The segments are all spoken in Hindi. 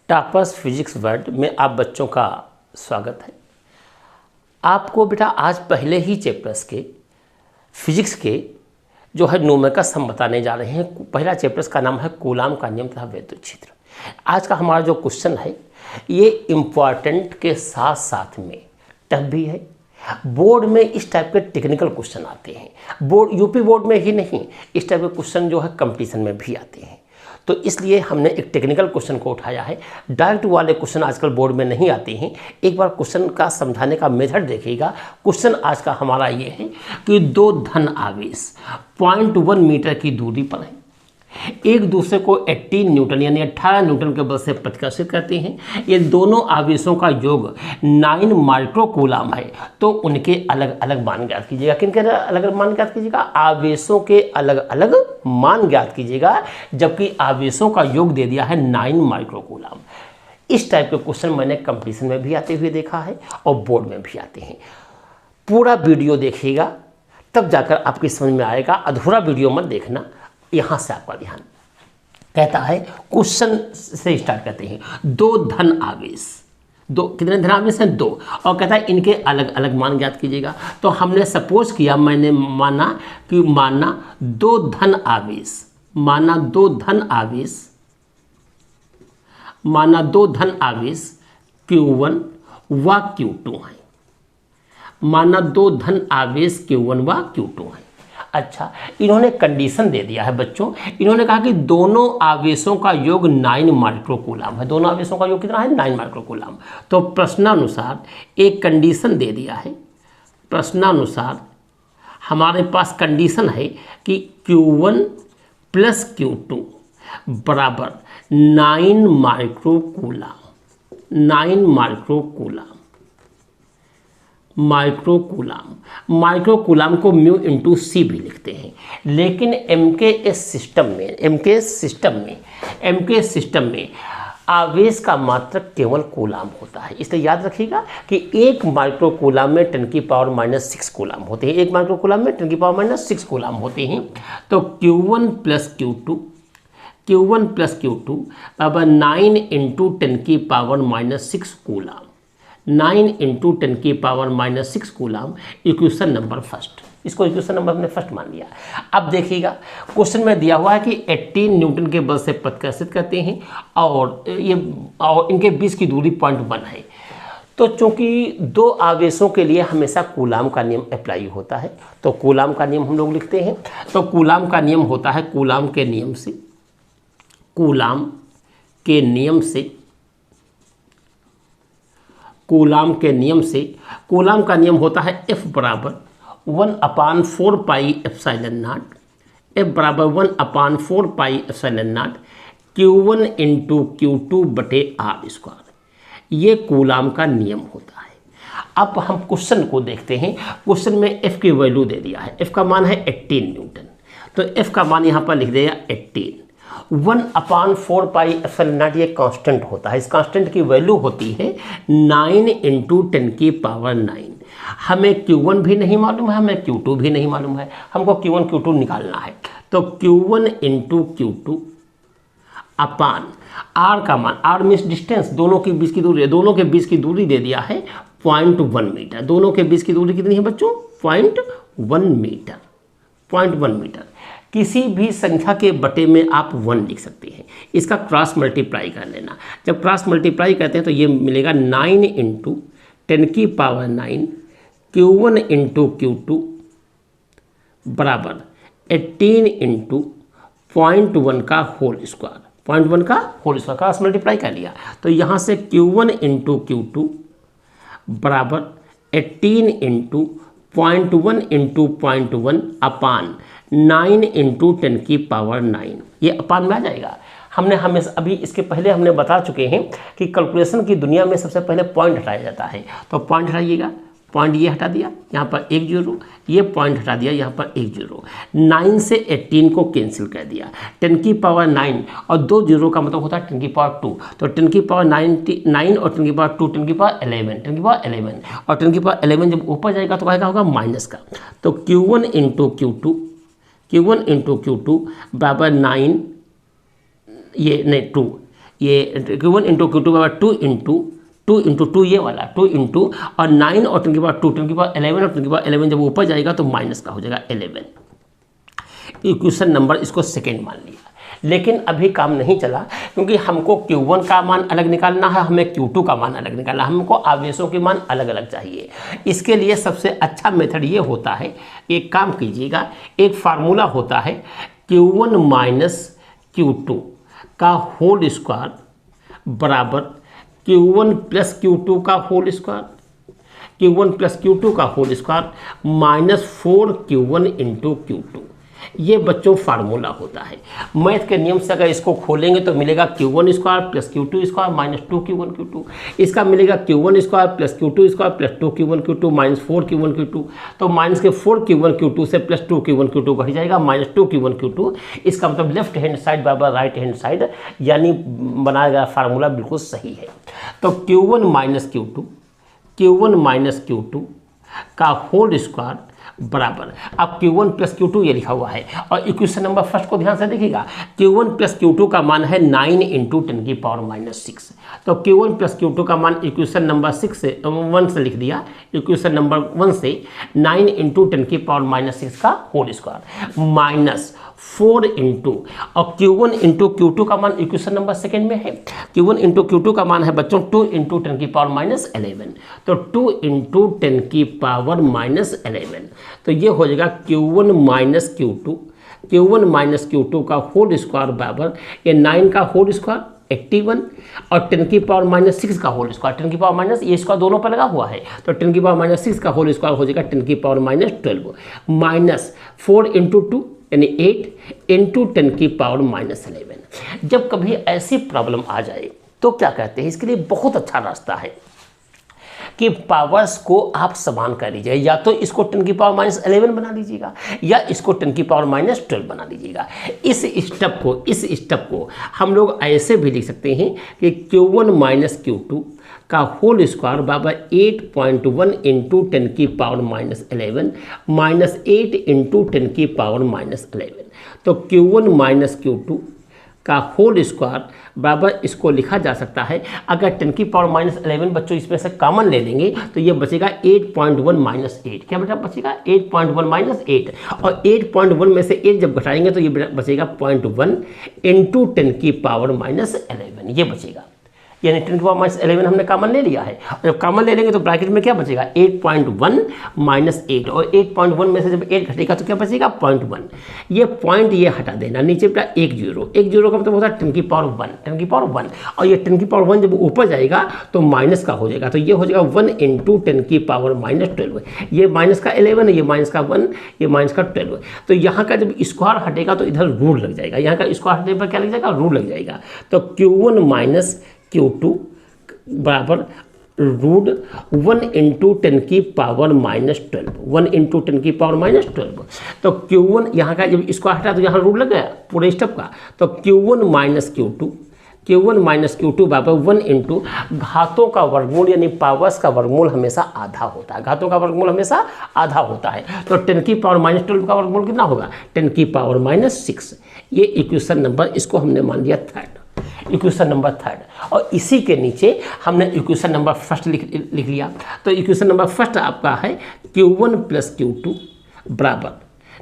टॉपर्स फिजिक्स वर्ल्ड में आप बच्चों का स्वागत है। आपको बेटा आज पहले ही चैप्टर्स के फिजिक्स के जो है न्यूमेरिकल्स हम बताने जा रहे हैं। पहला चैप्टर्स का नाम है कूलाम का नियम तथा विद्युत क्षेत्र। आज का हमारा जो क्वेश्चन है ये इम्पॉर्टेंट के साथ साथ में टफ भी है। बोर्ड में इस टाइप के टेक्निकल क्वेश्चन आते हैं, बोर्ड यूपी बोर्ड में ही नहीं, इस टाइप के क्वेश्चन जो है कंपटीशन में भी आते हैं। तो इसलिए हमने एक टेक्निकल क्वेश्चन को उठाया है। डायरेक्ट वाले क्वेश्चन आजकल बोर्ड में नहीं आते हैं। एक बार क्वेश्चन का समझाने का मेथड देखिएगा। क्वेश्चन आज का हमारा ये है कि दो धन आवेश 0.1 मीटर की दूरी पर है, एक दूसरे को 18 न्यूटन यानी 18 न्यूटन के बल से प्रतिकर्षित करते हैं। ये दोनों आवेशों का योग 9 माइक्रो कूलाम है। तो उनके अलग अलग मान ज्ञात कीजिएगा। किनके अलग अलग मान ज्ञात कीजिएगा? आवेशों के अलग अलग मान ज्ञात कीजिएगा, जबकि आवेशों का योग दे दिया है 9 माइक्रो कूलाम। इस टाइप के क्वेश्चन मैंने कंपटीशन में भी आते हुए देखा है और बोर्ड में भी आते हैं। पूरा वीडियो देखिएगा तब जाकर आपकी समझ में आएगा। अधूरा वीडियो मत देखना। यहां से आपका ध्यान कहता है, क्वेश्चन से स्टार्ट करते हैं। दो धन आवेश, दो कितने धन आवेश हैं? दो। और कहता है इनके अलग अलग मान ज्ञात कीजिएगा। तो हमने सपोज किया, मैंने माना दो धन आवेश, दो धन आवेश Q1 व Q2 है। माना दो धन आवेश Q1 व Q2 है। अच्छा, इन्होंने कंडीशन दे दिया है बच्चों। इन्होंने कहा कि दोनों आवेशों का योग 9 माइक्रो कूलाम है। दोनों आवेशों का योग कितना है? 9 माइक्रो कूलाम। तो प्रश्नानुसार एक कंडीशन दे दिया है। प्रश्नानुसार हमारे पास कंडीशन है कि Q1 प्लस Q2 बराबर 9 micro coulomb. 9 micro coulomb. Micro coulomb को म्यू इंटू सी भी लिखते हैं, लेकिन एमकेएस सिस्टम में आवेश का मात्रक केवल कूलाम होता है। इसलिए याद रखिएगा कि एक माइक्रो कूलाम में 10 की पावर -6 कूलाम होते हैं। एक माइक्रो कूलाम में 10 की पावर -6 कूलाम होते हैं। तो Q1 प्लस Q2 बराबर 9 इंटू 10 की पावर -6 कूलाम। 9 इंटू 10 की power -6 coulomb equation number first. इसको इक्वेशन नंबर हमने फर्स्ट मान लिया। अब देखिएगा क्वेश्चन में दिया हुआ है कि 18 न्यूटन के बल से प्रतिकर्षित करते हैं और इनके बीच की दूरी 0.1 है। तो चूंकि दो आवेशों के लिए हमेशा कूलाम का नियम अप्लाई होता है, तो कूलाम का नियम हम लोग लिखते हैं। तो कूलाम का नियम होता है कूलाम के नियम से कूलाम का नियम होता है F बराबर 1/4 पाई एप्सिलॉन नॉट। F बराबर 1/4 pi epsilon not Q1 into Q2 बटे R स्क्वायर। ये कूलाम का नियम होता है। अब हम क्वेश्चन को देखते हैं। क्वेश्चन में F की वैल्यू दे दिया है। F का मान है 18 न्यूटन। तो F का मान यहाँ पर लिख दिया 18। 1/4 पाई एप्सिलॉन नॉट ये कांस्टेंट होता है। इस कांस्टेंट की वैल्यू होती है 9 इंटू 10 की पावर 9। हमें Q1 भी नहीं मालूम है, हमें Q2 भी नहीं मालूम है। हमको Q1 Q2 निकालना है। तो Q1 इंटू Q2 अपान R का मान, R मीन्स डिस्टेंस, दोनों के बीच की दूरी। दोनों के बीच की दूरी दे दिया है 0.1 मीटर। दोनों के बीच की दूरी कितनी है बच्चों? 0.1 मीटर। 0.1 मीटर। किसी भी संख्या के बटे में आप 1 लिख सकते हैं। इसका क्रॉस मल्टीप्लाई कर लेना। जब क्रॉस मल्टीप्लाई करते हैं तो ये मिलेगा 9 इंटू 10 की पावर 9 Q1 इंटू Q2 बराबर 18 इंटू 0.1 का होल स्क्वायर। 0.1 का होल स्क्वायर क्रॉस मल्टीप्लाई कर लिया। तो यहाँ से Q1 इंटू Q2 बराबर 18 इंटू 0.1 इंटू 0.1 अपान 9 इंटू 10 की पावर 9। ये अपान में आ जाएगा। हमने हमेशा अभी इसके पहले हमने बता चुके हैं कि कैलकुलेशन की दुनिया में सबसे पहले पॉइंट हटाया जाता है। तो पॉइंट हटाइएगा। पॉइंट ये हटा दिया, यहाँ पर 1 0, ये पॉइंट हटा दिया, यहाँ पर 1 0। 9 से 18 को कैंसिल कर दिया। 10 की पावर 9 और 2 0 का मतलब होता है 10 की पावर 2। तो 10 की पावर 9 और 10 की पावर 2, 10 की पावर 11, 10 की पावर 11 और 10 की पावर 11 जब ऊपर जाएगा तो क्या होगा? माइनस का। तो Q1 इंटू Q2 बराबर 9 2 ये Q1 इंटू Q2 बराबर 2 इंटू 2 ये वाला 2 इंटू और 9 और 10 की पावर 2 10 की पावर 11 और 10 की पावर 11 जब ऊपर जाएगा तो माइनस का हो जाएगा 11। इक्वेशन नंबर इसको सेकेंड मान लिया। लेकिन अभी काम नहीं चला क्योंकि हमको Q1 का मान अलग निकालना है, हमें Q2 का मान अलग निकालना है, हमको आवेशों के मान अलग अलग चाहिए। इसके लिए सबसे अच्छा मेथड ये होता है, एक काम कीजिएगा, एक फार्मूला होता है Q1 माइनस Q2 का होल स्क्वायर बराबर Q1 प्लस Q2 का whole square, Q1 plus Q2 का whole square minus 4Q1 into Q2। ये बच्चों फार्मूला होता है। मैथ के नियम से अगर इसको खोलेंगे तो मिलेगा Q1 square plus Q2 square minus 2Q1 Q2। इसका मिलेगा Q1 square plus Q2 square plus 2Q1 Q2 minus 4Q1 Q2। तो माइनस के 4Q1 Q2 से प्लस 2Q1 Q2 घट जाएगा माइनस 2Q1 Q2। इसका मतलब लेफ्ट हैंड साइड बराबर राइट हैंड साइड, यानी बनाया गया फार्मूला बिल्कुल सही है। तो Q1 माइनस Q2 का होल स्क्वायर बराबर, अब Q1 प्लस Q2 ये लिखा हुआ है और इक्वेशन नंबर फर्स्ट को ध्यान से देखिएगा। Q1 प्लस Q2 का मान है 9 इंटू 10 की पावर माइनस 6। तो Q1 प्लस Q2 का मान इक्वेशन नंबर 1 से लिख दिया। इक्वेशन नंबर 1 से 9 इंटू 10 की पावर माइनस 6 का होल स्क्वायर माइनस 4 इंटू और Q1 इंटू Q2 का मान इक्वेशन नंबर सेकेंड में है। Q1 इंटू Q2 का मान है बच्चों 2 इंटू 10 की पावर माइनस 11। तो 2 इंटू 10 की पावर माइनस 11, तो ये हो जाएगा Q1 माइनस Q2 का होल स्क्वायर बराबर ये 9 का होल स्क्वायर 81 और 10 की पावर माइनस 6 का होल स्क्वायर, 10 की पावर माइनस ये स्क्वायर दोनों पर लगा हुआ है, तो 10 की पावर माइनस 6 का होल स्क्वायर हो जाएगा 10 की पावर माइनस 12 माइनस 4 इंटू 2 यानी 8 इंटू 10 की पावर माइनस 11। जब कभी ऐसी प्रॉब्लम आ जाए तो क्या कहते हैं, इसके लिए बहुत अच्छा रास्ता है कि पावर्स को आप समान कर लीजिए, या तो इसको 10 की पावर माइनस 11 बना लीजिएगा या इसको 10 की पावर माइनस 12 बना लीजिएगा। इस स्टेप को हम लोग ऐसे भी लिख सकते हैं कि Q1 माइनस Q2 का होल स्क्वायर बराबर 8.1 इंटू 10 की पावर माइनस 11 माइनस 8 इंटू 10 की पावर माइनस 11। तो Q1 माइनस Q2 का होल स्क्वायर बराबर इसको लिखा जा सकता है, अगर 10 की पावर माइनस 11 बच्चों इसमें से कॉमन ले लेंगे तो ये बचेगा 8.1 माइनस 8। क्या बेटा बचेगा 8.1 माइनस 8, और 8.1 में से 8 जब घटाएंगे तो ये बचेगा 0.1 इंटू 10 की पावर माइनस 11 ये बचेगा। यानी 10 की पावर माइनस 11 हमने कॉमन ले लिया है, और जब कॉमन ले लेंगे तो ब्रैकेट में क्या बचेगा 8.1 माइनस 8, और 8.1 में से जब 8 घटेगा तो क्या बचेगा 0.1। ये पॉइंट ये हटा देना, नीचे बेटा एक जीरो का मतलब होता है 10 की पावर 1, और ये 10 की पावर 1 जब ऊपर जाएगा तो माइनस का हो जाएगा, तो ये हो जाएगा 1 इंटू 10 की पावर माइनस 12। ये माइनस का 11 है, ये माइनस का 1, ये माइनस का 12। तो यहाँ का जब स्क्वायर हटेगा तो इधर रूट लग जाएगा, यहाँ का स्क्वायर हटने पर क्या लग जाएगा रूट लग जाएगा। तो Q1 माइनस Q2 बराबर रूट 1 इंटू 10 की पावर माइनस 12, 1 इंटू 10 की पावर माइनस 12। तो Q1 यहाँ का जब इसको हटा तो यहाँ रूट लग गया पूरे स्टेप का। तो Q1 माइनस Q2 बराबर 1 इंटू घातों का वर्गमूल, यानी पावर्स का वर्गमूल हमेशा आधा होता है, घातों का वर्गमूल हमेशा आधा होता है। तो 10 की पावर माइनस 12 का वर्गमूल कितना होगा 10 की पावर माइनस 6। ये इक्वेशन नंबर, इसको हमने मान लिया इक्वेशन नंबर 3, और इसी के नीचे हमने इक्वेशन नंबर फर्स्ट लिख लिया। तो इक्वेशन नंबर फर्स्ट आपका है Q1 प्लस Q2 बराबर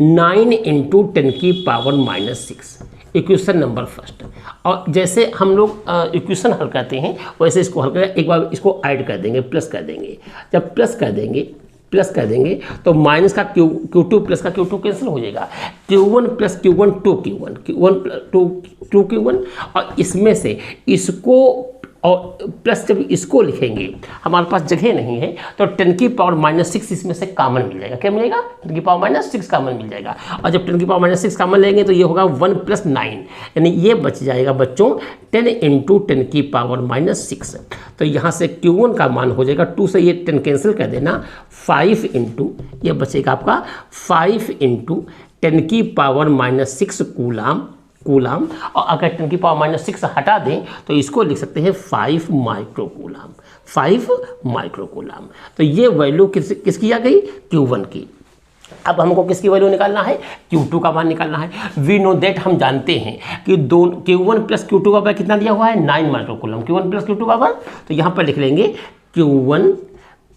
9 इंटू 10 की power minus 6, equation number first. और जैसे हम लोग इक्वेशन हल करते हैं वैसे इसको हल करें, एक बार इसको ऐड कर देंगे, प्लस कर देंगे। जब प्लस कर देंगे तो माइनस का Q2 प्लस का Q2 कैंसिल हो जाएगा। Q1 प्लस Q1 2Q1 और इसमें से इसको और प्लस जब इसको लिखेंगे हमारे पास जगह नहीं है तो 10 की पावर माइनस 6 इसमें से कॉमन मिल जाएगा। क्या मिलेगा 10 की पावर माइनस 6 कॉमन मिल जाएगा, और जब 10 की पावर माइनस 6 कॉमन लेंगे तो ये होगा 1 प्लस 9, यानी ये बच जाएगा बच्चों 10 इंटू 10 की पावर माइनस 6। तो यहाँ से Q1 का मान हो जाएगा 2 से ये 10 कैंसिल कर देना 5 इंटू, ये बचेगा आपका 5 इंटू 10 की पावर माइनस 6 कूलाम, और अगर 10 की पावर माइनस 6 हटा दें तो इसको लिख सकते हैं 5 माइक्रो कूलाम। तो ये वैल्यू किसकी आ गई Q1 की। अब हमको किसकी वैल्यू निकालना है, Q2 का मान निकालना है। वी नो दैट, हम जानते हैं कि Q1 प्लस Q2 का बराबर कितना दिया हुआ है, 9 माइक्रोकूलम। Q1 प्लस Q2 का बराबर, तो यहाँ पर लिख लेंगे Q1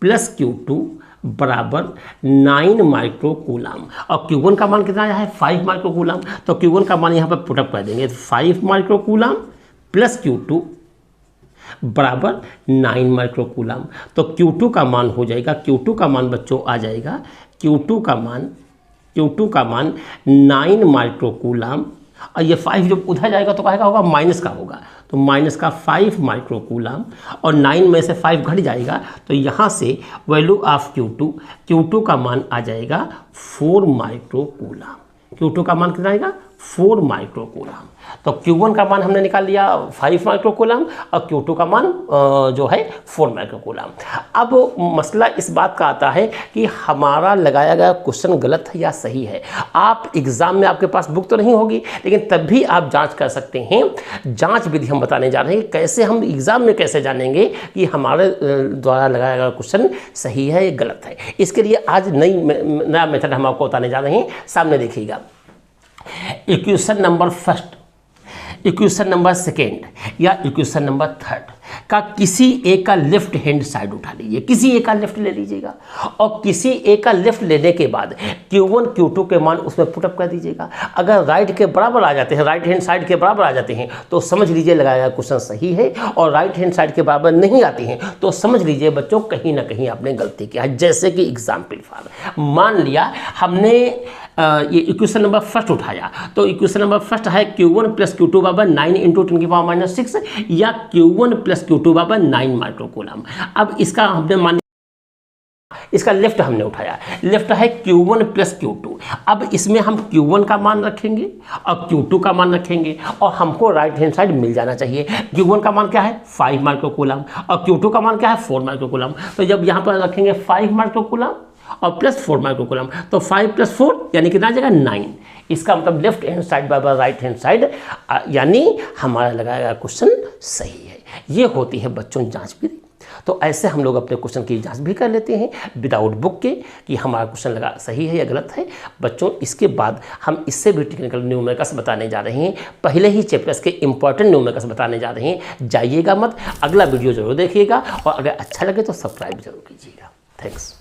प्लस Q2 बराबर 9 माइक्रोकूलम। और Q1 का मान कितना आया है, 5 माइक्रोकूलम। तो Q1 का मान यहाँ पर पुटअप कर देंगे, 5 माइक्रोकूलम प्लस Q2 बराबर 9 माइक्रोकूलम। तो Q2 का मान हो जाएगा, Q2 का मान बच्चों आ जाएगा, Q2 का मान 9 माइक्रोकूलम। और ये 5 जब उधर जाएगा तो कहेगा होगा माइनस का होगा, तो माइनस का 5 माइक्रोकूलम, और 9 में से 5 घट जाएगा, तो यहाँ से वैल्यू ऑफ Q2 का मान आ जाएगा 4 माइक्रोकूलम। Q2 का मान कितना आएगा, 4 माइक्रोकूलम। तो Q1 का मान हमने निकाल लिया 5 माइक्रोकूलम और Q2 का मान जो है 4 माइक्रोकूलम। अब मसला इस बात का आता है कि हमारा लगाया गया क्वेश्चन गलत है या सही है। आप एग्जाम में, आपके पास बुक तो नहीं होगी, लेकिन तब भी आप जांच कर सकते हैं। जांच विधि हम बताने जा रहे हैं, कैसे हम एग्जाम में कैसे जानेंगे कि हमारे द्वारा लगाया गया क्वेश्चन सही है या गलत है। इसके लिए आज नया मेथड हम आपको बताने जा रहे हैं, सामने देखिएगा। Equation number first, equation number second या इक्वेशन नंबर थर्ड का किसी एक का लेफ्ट हैंड साइड उठा लीजिए, किसी एक का लेफ्ट ले लीजिएगा, और किसी एक का लेफ्ट लेने के बाद Q1 Q2 के मान उसमें पुटअप कर दीजिएगा। अगर राइट के बराबर आ जाते हैं, राइट हैंड साइड के बराबर आ जाते हैं, तो समझ लीजिए लगाया क्वेश्चन सही है, और राइट हैंड साइड के बराबर नहीं आती हैं तो समझ लीजिए बच्चों कहीं ना कहीं आपने गलती किया है। जैसे कि एग्जाम्पल फॉर, मान लिया हमने ये इक्वेशन नंबर फर्स्ट उठाया, तो इक्वेशन नंबर फर्स्ट है Q1 प्लस Q2 बराबर 9 इंटू 10⁻⁻⁶ या Q1 प्लस Q2 बराबर 9 माइक्रोकूलम। अब इसका हमने मान, इसका लेफ्ट हमने उठाया, लेफ्ट है Q1 प्लस Q2। अब इसमें हम Q1 का मान रखेंगे और Q2 का मान रखेंगे, और हमको राइट हैंड साइड मिल जाना चाहिए। Q1 का मान क्या है, 5 माइक्रोकूलम, और Q2 का मान क्या है, 4 माइक्रोकूलम। तो जब यहाँ पर रखेंगे 5 माइक्रोकूलम और प्लस 4 माइक्रोकूलम, तो 5 प्लस 4 यानी कितना आ जाएगा, 9। इसका मतलब लेफ्ट हैंड साइड बराबर राइट हैंड साइड, यानी हमारा लगाया गया क्वेश्चन सही है। ये होती है बच्चों जांच विधि। तो ऐसे हम लोग अपने क्वेश्चन की जांच भी कर लेते हैं विदाउट बुक के कि हमारा क्वेश्चन लगा सही है या गलत है। बच्चों इसके बाद हम इससे भी टेक्निकल न्यूमेरिकल्स बताने जा रहे हैं, पहले ही चैप्टर्स के इंपॉर्टेंट न्यूमेरिकल्स बताने जा रहे हैं। जाइएगा मत, अगला वीडियो जरूर देखिएगा, और अगर अच्छा लगे तो सब्सक्राइब जरूर कीजिएगा। थैंक्स।